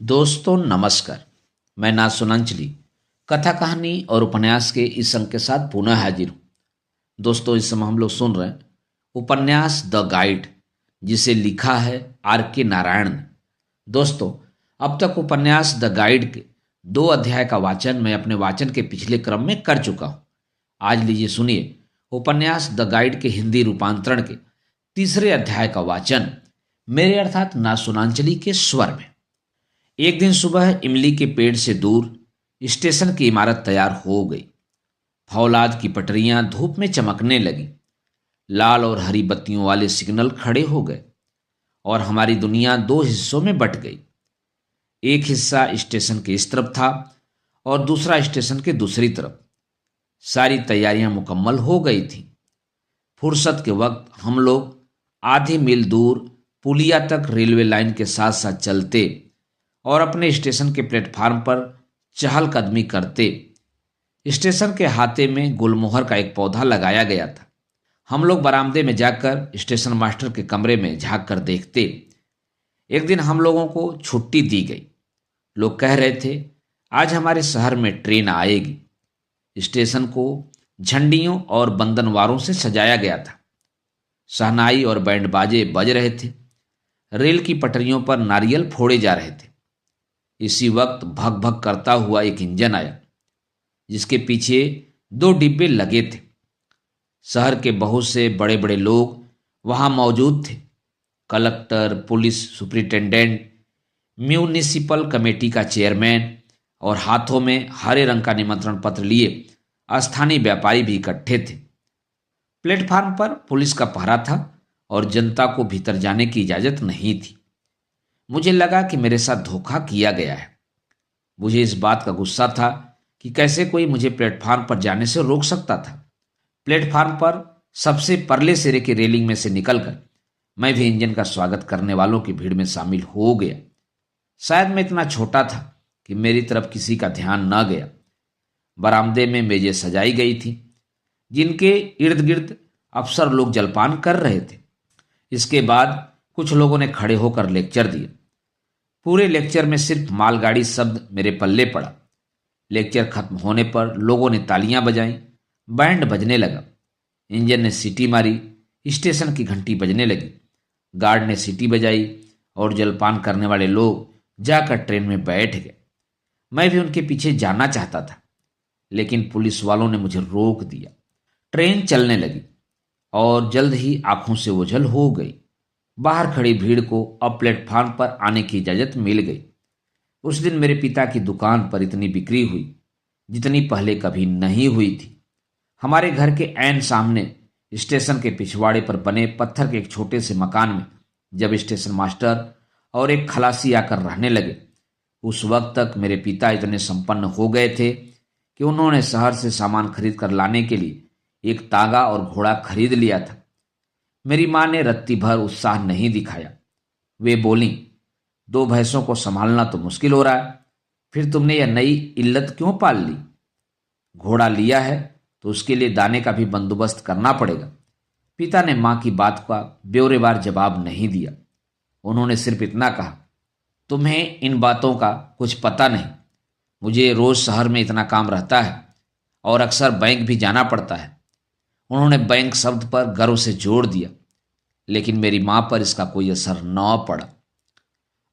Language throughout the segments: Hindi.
दोस्तों नमस्कार। मैं ना सुनांचली कथा कहानी और उपन्यास के इस अंक के साथ पुनः हाजिर हूँ। दोस्तों इस समय हम लोग सुन रहे हैं उपन्यास द गाइड, जिसे लिखा है R.K. नारायण ने। दोस्तों अब तक उपन्यास द गाइड के 2 अध्याय का वाचन मैं अपने वाचन के पिछले क्रम में कर चुका हूँ। आज लीजिए सुनिए उपन्यास द गाइड के हिंदी रूपांतरण के तीसरे अध्याय का वाचन मेरे अर्थात ना सुनांचली के स्वर में। एक दिन सुबह इमली के पेड़ से दूर स्टेशन की इमारत तैयार हो गई। फौलाद की पटरियां धूप में चमकने लगी। लाल और हरी बत्तियों वाले सिग्नल खड़े हो गए और हमारी दुनिया 2 हिस्सों में बट गई। एक हिस्सा स्टेशन के इस तरफ था और दूसरा स्टेशन के दूसरी तरफ। सारी तैयारियां मुकम्मल हो गई थीं। फुर्सत के वक्त हम लोग आधी मील दूर पुलिया तक रेलवे लाइन के साथ साथ चलते और अपने स्टेशन के प्लेटफार्म पर चहलकदमी करते। स्टेशन के हाथे में गुलमोहर का एक पौधा लगाया गया था। हम लोग बरामदे में जाकर स्टेशन मास्टर के कमरे में झांक कर देखते। एक दिन हम लोगों को छुट्टी दी गई। लोग कह रहे थे आज हमारे शहर में ट्रेन आएगी। स्टेशन को झंडियों और बंदनवारों से सजाया गया था। शहनाई और बैंड बाजे बज रहे थे। रेल की पटरियों पर नारियल फोड़े जा रहे थे। इसी वक्त भग भग करता हुआ एक इंजन आया, जिसके पीछे 2 डिब्बे लगे थे। शहर के बहुत से बड़े बड़े लोग वहां मौजूद थे। Collector, police superintendent, municipal committee का चेयरमैन और हाथों में हरे रंग का निमंत्रण पत्र लिए स्थानीय व्यापारी भी इकट्ठे थे। प्लेटफार्म पर पुलिस का पहरा था और जनता को भीतर जाने की इजाजत नहीं थी। मुझे लगा कि मेरे साथ धोखा किया गया है। मुझे इस बात का गुस्सा था कि कैसे कोई मुझे प्लेटफार्म पर जाने से रोक सकता था। प्लेटफार्म पर सबसे परले सिरे की रेलिंग में से निकलकर मैं भी इंजन का स्वागत करने वालों की भीड़ में शामिल हो गया। शायद मैं इतना छोटा था कि मेरी तरफ किसी का ध्यान न गया। बरामदे में मेजें सजाई गई थी, जिनके इर्द गिर्द अफसर लोग जलपान कर रहे थे। इसके बाद कुछ लोगों ने खड़े होकर लेक्चर दिया। पूरे लेक्चर में सिर्फ मालगाड़ी शब्द मेरे पल्ले पड़ा। लेक्चर खत्म होने पर लोगों ने तालियां बजाईं, बैंड बजने लगा, इंजन ने सीटी मारी, स्टेशन की घंटी बजने लगी, गार्ड ने सीटी बजाई और जलपान करने वाले लोग जाकर ट्रेन में बैठ गए। मैं भी उनके पीछे जाना चाहता था, लेकिन पुलिस वालों ने मुझे रोक दिया। ट्रेन चलने लगी और जल्द ही आंखों से ओझल हो गई। बाहर खड़ी भीड़ को अब प्लेटफार्म पर आने की इजाजत मिल गई। उस दिन मेरे पिता की दुकान पर इतनी बिक्री हुई जितनी पहले कभी नहीं हुई थी। हमारे घर के ऐन सामने स्टेशन के पिछवाड़े पर बने पत्थर के एक छोटे से मकान में जब स्टेशन मास्टर और एक खलासी आकर रहने लगे, उस वक्त तक मेरे पिता इतने संपन्न हो गए थे कि उन्होंने शहर से सामान खरीद कर लाने के लिए एक तागा और घोड़ा खरीद लिया था। मेरी मां ने रत्ती भर उत्साह नहीं दिखाया। वे बोली, 2 भैंसों को संभालना तो मुश्किल हो रहा है, फिर तुमने यह नई इल्लत क्यों पाल ली? घोड़ा लिया है तो उसके लिए दाने का भी बंदोबस्त करना पड़ेगा। पिता ने मां की बात का ब्यौरेवार जवाब नहीं दिया। उन्होंने सिर्फ इतना कहा, तुम्हें इन बातों का कुछ पता नहीं। मुझे रोज शहर में इतना काम रहता है और अक्सर बैंक भी जाना पड़ता है। उन्होंने बैंक शब्द पर गर्व से जोर दिया, लेकिन मेरी मां पर इसका कोई असर न पड़ा।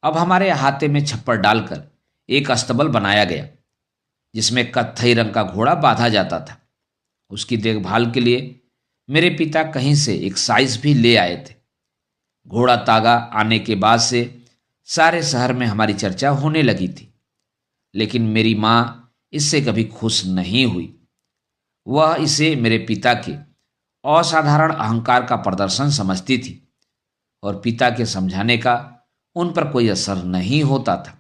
अब हमारे अहाते में छप्पर डालकर एक अस्तबल बनाया गया, जिसमें कत्थई रंग का घोड़ा बांधा जाता था। उसकी देखभाल के लिए मेरे पिता कहीं से एक साइज भी ले आए थे। घोड़ा तागा आने के बाद से सारे शहर में हमारी चर्चा होने लगी थी, लेकिन मेरी मां इससे कभी खुश नहीं हुई। वह इसे मेरे पिता के असाधारण अहंकार का प्रदर्शन समझती थी और पिता के समझाने का उन पर कोई असर नहीं होता था।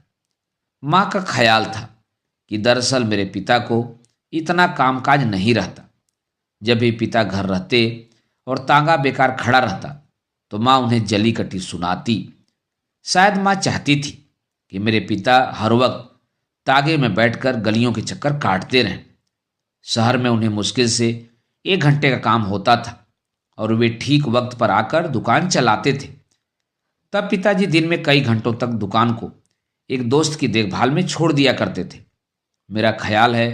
मां का ख्याल था कि दरअसल मेरे पिता को इतना कामकाज नहीं रहता। जब भी पिता घर रहते और तांगा बेकार खड़ा रहता तो मां उन्हें जली कटी सुनाती। शायद मां चाहती थी कि मेरे पिता हर वक्त तागे में बैठकर गलियों के चक्कर काटते रहें। शहर में उन्हें मुश्किल से 1 घंटे का काम होता था और वे ठीक वक्त पर आकर दुकान चलाते थे। तब पिताजी दिन में कई घंटों तक दुकान को एक दोस्त की देखभाल में छोड़ दिया करते थे। मेरा ख्याल है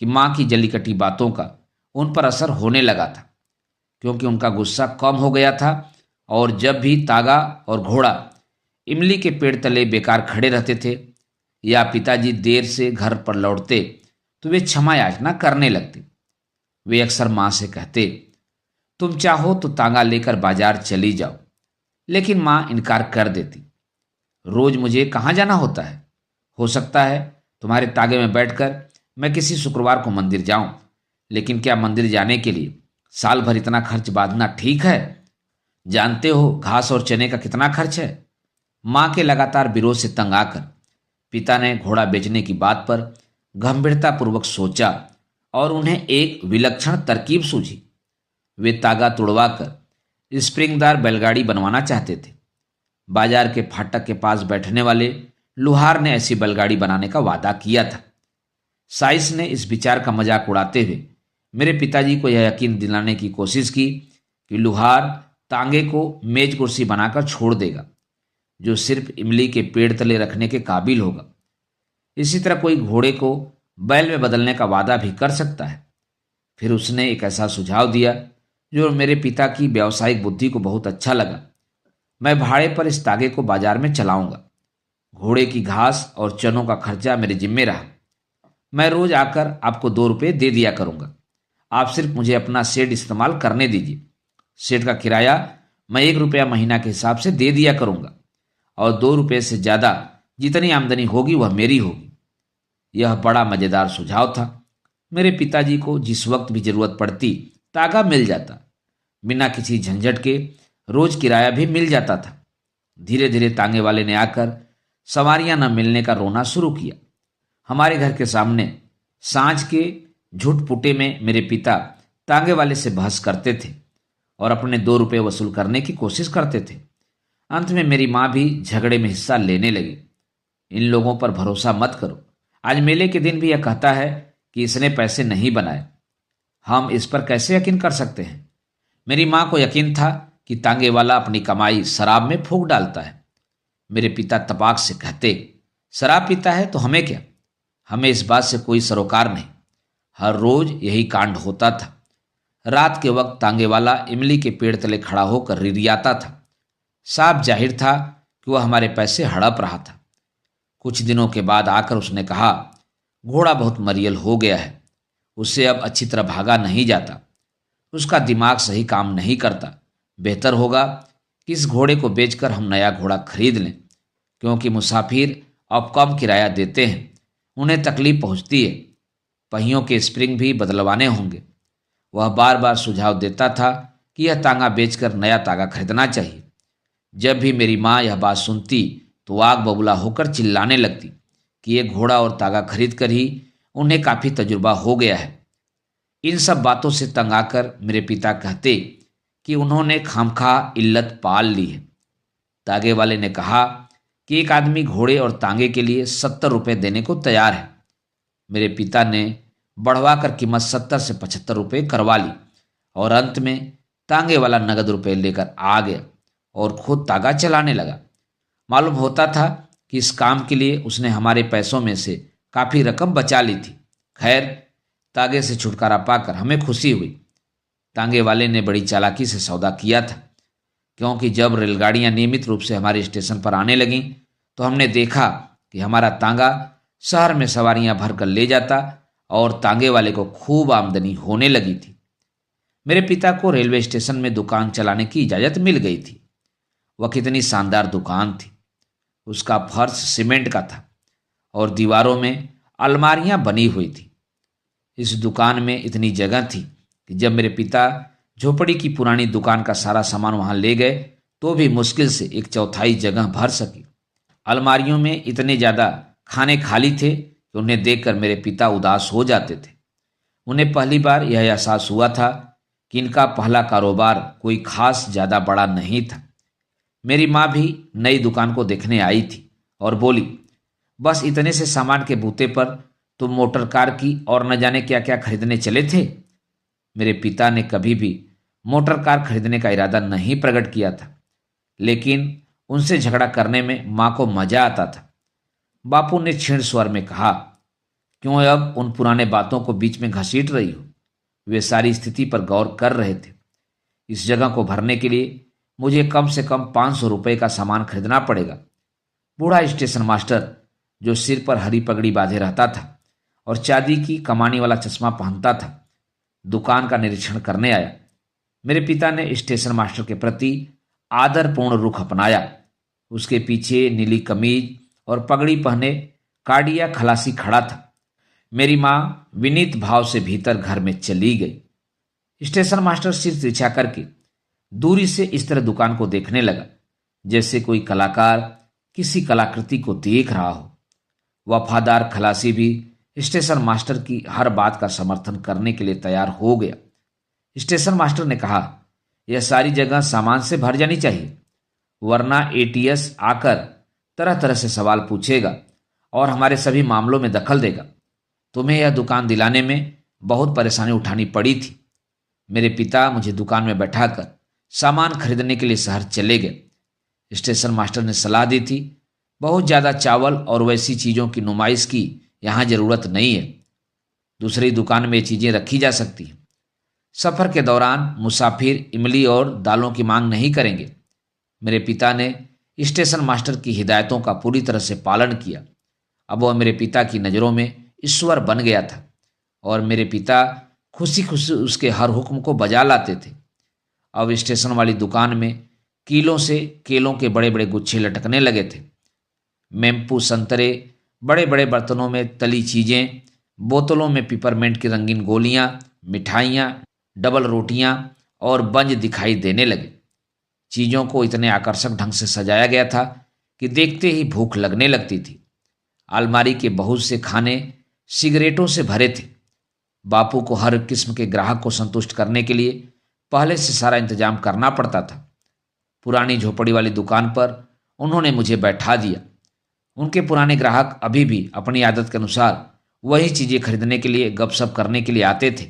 कि माँ की जली कटी बातों का उन पर असर होने लगा था, क्योंकि उनका गुस्सा कम हो गया था और जब भी तागा और घोड़ा इमली के पेड़ तले बेकार खड़े रहते थे या पिताजी देर से घर पर लौटते तो वे क्षमा याचना करने लगते। वे अक्सर माँ से कहते, तुम चाहो तो तांगा लेकर बाजार चली जाओ, लेकिन माँ इनकार कर देती। रोज मुझे कहाँ जाना होता है? हो सकता है तुम्हारे तागे में बैठकर मैं किसी शुक्रवार को मंदिर जाऊं, लेकिन क्या मंदिर जाने के लिए साल भर इतना खर्च बांधना ठीक है? जानते हो घास और चने का कितना खर्च है? माँ के लगातार विरोध से तंग आकर पिता ने घोड़ा बेचने की बात पर गंभीरतापूर्वक सोचा और उन्हें एक विलक्षण तरकीब सूझी। वे तागा तुड़वाकर स्प्रिंगदार बैलगाड़ी बनवाना चाहते थे। बाजार के फाटक के पास बैठने वाले लुहार ने ऐसी बैलगाड़ी बनाने का वादा किया था। साइस ने इस विचार का मजाक उड़ाते हुए मेरे पिताजी को यह यकीन दिलाने की कोशिश की कि लुहार तांगे को मेज कुर्सी बनाकर छोड़ देगा, जो सिर्फ इमली के पेड़ तले रखने के काबिल होगा। इसी तरह कोई घोड़े को बैल में बदलने का वादा भी कर सकता है। फिर उसने एक ऐसा सुझाव दिया जो मेरे पिता की व्यावसायिक बुद्धि को बहुत अच्छा लगा। मैं भाड़े पर इस तागे को बाजार में चलाऊंगा। घोड़े की घास और चनों का खर्चा मेरे जिम्मे रहा। मैं रोज आकर आपको 2 रुपये दे दिया करूंगा। आप सिर्फ मुझे अपना शेड इस्तेमाल करने दीजिए। शेड का किराया मैं 1 रुपया महीना के हिसाब से दे दिया करूंगा और 2 रुपये से ज़्यादा जितनी आमदनी होगी वह मेरी होगी। यह बड़ा मज़ेदार सुझाव था। मेरे पिताजी को जिस वक्त भी जरूरत पड़ती तागा मिल जाता। बिना किसी झंझट के रोज किराया भी मिल जाता था। धीरे धीरे तांगे वाले ने आकर सवारियां न मिलने का रोना शुरू किया। हमारे घर के सामने सांझ के झुटपुटे में मेरे पिता तांगे वाले से बहस करते थे और अपने 2 रुपये वसूल करने की कोशिश करते थे। अंत में मेरी माँ भी झगड़े में हिस्सा लेने लगी। इन लोगों पर भरोसा मत करो। आज मेले के दिन भी यह कहता है कि इसने पैसे नहीं बनाए। हम इस पर कैसे यकीन कर सकते हैं? मेरी माँ को यकीन था कि तांगे वाला अपनी कमाई शराब में फूंक डालता है। मेरे पिता तपाक से कहते, शराब पीता है तो हमें क्या? हमें इस बात से कोई सरोकार नहीं। हर रोज यही कांड होता था। रात के वक्त तांगे वाला इमली के पेड़ तले खड़ा होकर रिरियाता था। साफ जाहिर था कि वह हमारे पैसे हड़प रहा था। कुछ दिनों के बाद आकर उसने कहा, घोड़ा बहुत मरियल हो गया है, उससे अब अच्छी तरह भागा नहीं जाता। उसका दिमाग सही काम नहीं करता। बेहतर होगा कि इस घोड़े को बेचकर हम नया घोड़ा खरीद लें, क्योंकि मुसाफिर अब कम किराया देते हैं, उन्हें तकलीफ पहुंचती है। पहियों के स्प्रिंग भी बदलवाने होंगे। वह बार बार सुझाव देता था कि यह तांगा बेचकर नया तागा खरीदना चाहिए। जब भी मेरी माँ यह बात सुनती तो आग बबूला होकर चिल्लाने लगती कि ये घोड़ा और तागा खरीद कर ही उन्हें काफ़ी तजुर्बा हो गया है। इन सब बातों से तंग आकर मेरे पिता कहते कि उन्होंने खामखा इल्लत पाल ली है। तागे वाले ने कहा कि एक आदमी घोड़े और तांगे के लिए 70 रुपये देने को तैयार है। मेरे पिता ने बढ़वाकर कीमत 70 से 75 रुपये करवा ली और अंत में तांगे वाला नगद रुपये लेकर आ गया और खुद तागा चलाने लगा। मालूम होता था कि इस काम के लिए उसने हमारे पैसों में से काफ़ी रकम बचा ली थी। खैर, तागे से छुटकारा पाकर हमें खुशी हुई। तांगे वाले ने बड़ी चालाकी से सौदा किया था, क्योंकि जब रेलगाड़ियां नियमित रूप से हमारे स्टेशन पर आने लगीं तो हमने देखा कि हमारा तांगा शहर में सवारियां भर कर ले जाता और तांगे वाले को खूब आमदनी होने लगी थी। मेरे पिता को रेलवे स्टेशन में दुकान चलाने की इजाज़त मिल गई थी। वह कितनी शानदार दुकान थी। उसका फर्श सीमेंट का था और दीवारों में अलमारियां बनी हुई थी। इस दुकान में इतनी जगह थी कि जब मेरे पिता झोपड़ी की पुरानी दुकान का सारा सामान वहां ले गए तो भी मुश्किल से 1/4 जगह भर सकी। अलमारियों में इतने ज़्यादा खाने खाली थे कि उन्हें देखकर मेरे पिता उदास हो जाते थे। उन्हें पहली बार यह एहसास हुआ था कि इनका पहला कारोबार कोई खास ज़्यादा बड़ा नहीं था। मेरी माँ भी नई दुकान को देखने आई थी और बोली, बस इतने से सामान के बूते पर तुम मोटर कार की और न जाने क्या क्या खरीदने चले थे। मेरे पिता ने कभी भी मोटर कार खरीदने का इरादा नहीं प्रकट किया था, लेकिन उनसे झगड़ा करने में माँ को मजा आता था। बापू ने क्षीण स्वर में कहा, क्यों अब उन पुराने बातों को बीच में घसीट रही हो? वे सारी स्थिति पर गौर कर रहे थे। इस जगह को भरने के लिए मुझे कम से कम 500 रुपये का सामान खरीदना पड़ेगा। बूढ़ा स्टेशन मास्टर, जो सिर पर हरी पगड़ी बांधे रहता था और चांदी की कमानी वाला चश्मा पहनता था, दुकान का निरीक्षण करने आया। मेरे पिता ने स्टेशन मास्टर के प्रति आदरपूर्ण रुख अपनाया। उसके पीछे नीली कमीज और पगड़ी पहने काडिया खलासी खड़ा था। मेरी माँ विनीत भाव से भीतर घर में चली गई। स्टेशन मास्टर सिर तिरछा करके दूरी से इस तरह दुकान को देखने लगा जैसे कोई कलाकार किसी कलाकृति को देख रहा हो। वफादार खलासी भी स्टेशन मास्टर की हर बात का समर्थन करने के लिए तैयार हो गया। स्टेशन मास्टर ने कहा, यह सारी जगह सामान से भर जानी चाहिए, वरना एटीएस आकर तरह तरह से सवाल पूछेगा और हमारे सभी मामलों में दखल देगा। तुम्हें यह दुकान दिलाने में बहुत परेशानी उठानी पड़ी थी। मेरे पिता मुझे दुकान में बैठाकर सामान खरीदने के लिए शहर चले गए। स्टेशन मास्टर ने सलाह दी थी, बहुत ज़्यादा चावल और वैसी चीज़ों की नुमाइश की यहाँ ज़रूरत नहीं है। दूसरी दुकान में ये चीज़ें रखी जा सकती हैं। सफ़र के दौरान मुसाफिर इमली और दालों की मांग नहीं करेंगे। मेरे पिता ने स्टेशन मास्टर की हिदायतों का पूरी तरह से पालन किया। अब वह मेरे पिता की नज़रों में ईश्वर बन गया था और मेरे पिता खुशी खुशी उसके हर हुक्म को बजा लाते थे। अब स्टेशन वाली दुकान में कीलों से केलों के बड़े बड़े गुच्छे लटकने लगे थे। मेम्पू संतरे बड़े बड़े बर्तनों में तली चीज़ें, बोतलों में पिपरमेंट की रंगीन गोलियां, मिठाइयाँ, डबल रोटियां और बंज दिखाई देने लगे। चीज़ों को इतने आकर्षक ढंग से सजाया गया था कि देखते ही भूख लगने लगती थी। अलमारी के बहुत से खाने सिगरेटों से भरे थे। बापू को हर किस्म के ग्राहक को संतुष्ट करने के लिए पहले से सारा इंतजाम करना पड़ता था। पुरानी झोपड़ी वाली दुकान पर उन्होंने मुझे बैठा दिया। उनके पुराने ग्राहक अभी भी अपनी आदत के अनुसार वही चीज़ें खरीदने के लिए गपशप करने के लिए आते थे,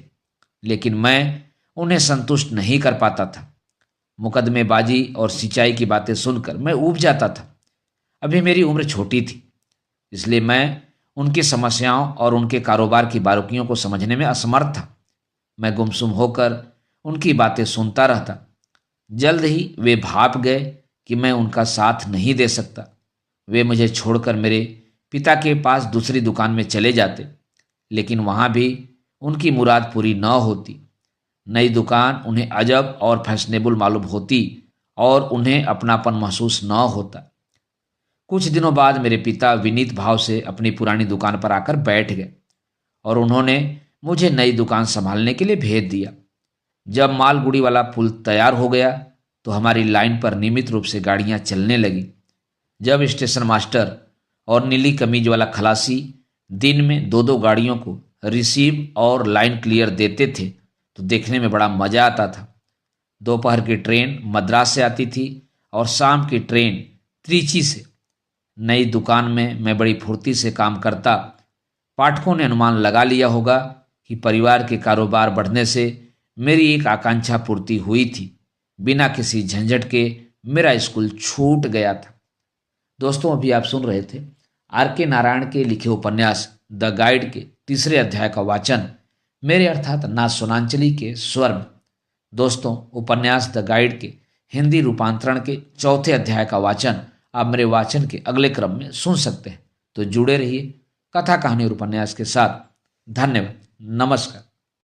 लेकिन मैं उन्हें संतुष्ट नहीं कर पाता था। मुकदमेबाजी और सिंचाई की बातें सुनकर मैं ऊब जाता था। अभी मेरी उम्र छोटी थी, इसलिए मैं उनकी समस्याओं और उनके कारोबार की बारीकियों को समझने में असमर्थ था। मैं गुमसुम होकर उनकी बातें सुनता रहता। जल्द ही वे भाप गए कि मैं उनका साथ नहीं दे सकता। वे मुझे छोड़कर मेरे पिता के पास दूसरी दुकान में चले जाते, लेकिन वहाँ भी उनकी मुराद पूरी न होती। नई दुकान उन्हें अजब और फैशनेबल मालूम होती और उन्हें अपनापन महसूस न होता। कुछ दिनों बाद मेरे पिता विनीत भाव से अपनी पुरानी दुकान पर आकर बैठ गए और उन्होंने मुझे नई दुकान संभालने के लिए भेज दिया। जब मालगुड़ी वाला पुल तैयार हो गया तो हमारी लाइन पर नियमित रूप से गाड़ियां चलने लगी। जब स्टेशन मास्टर और नीली कमीज वाला खलासी दिन में दो दो गाड़ियों को रिसीव और लाइन क्लियर देते थे तो देखने में बड़ा मजा आता था। दोपहर की ट्रेन मद्रास से आती थी और शाम की ट्रेन त्रिची से। नई दुकान में मैं बड़ी फुर्ती से काम करता। पाठकों ने अनुमान लगा लिया होगा कि परिवार के कारोबार बढ़ने से मेरी एक आकांक्षा पूर्ति हुई थी। बिना किसी झंझट के मेरा स्कूल छूट गया था। दोस्तों, अभी आप सुन रहे थे R.K. नारायण के लिखे उपन्यास द गाइड के तीसरे अध्याय का वाचन मेरे अर्थात ना सोनांचली के स्वर में। दोस्तों, उपन्यास द गाइड के हिंदी रूपांतरण के चौथे अध्याय का वाचन आप मेरे वाचन के अगले क्रम में सुन सकते हैं। तो जुड़े रहिए कथा कहानी और उपन्यास के साथ। धन्यवाद। नमस्कार।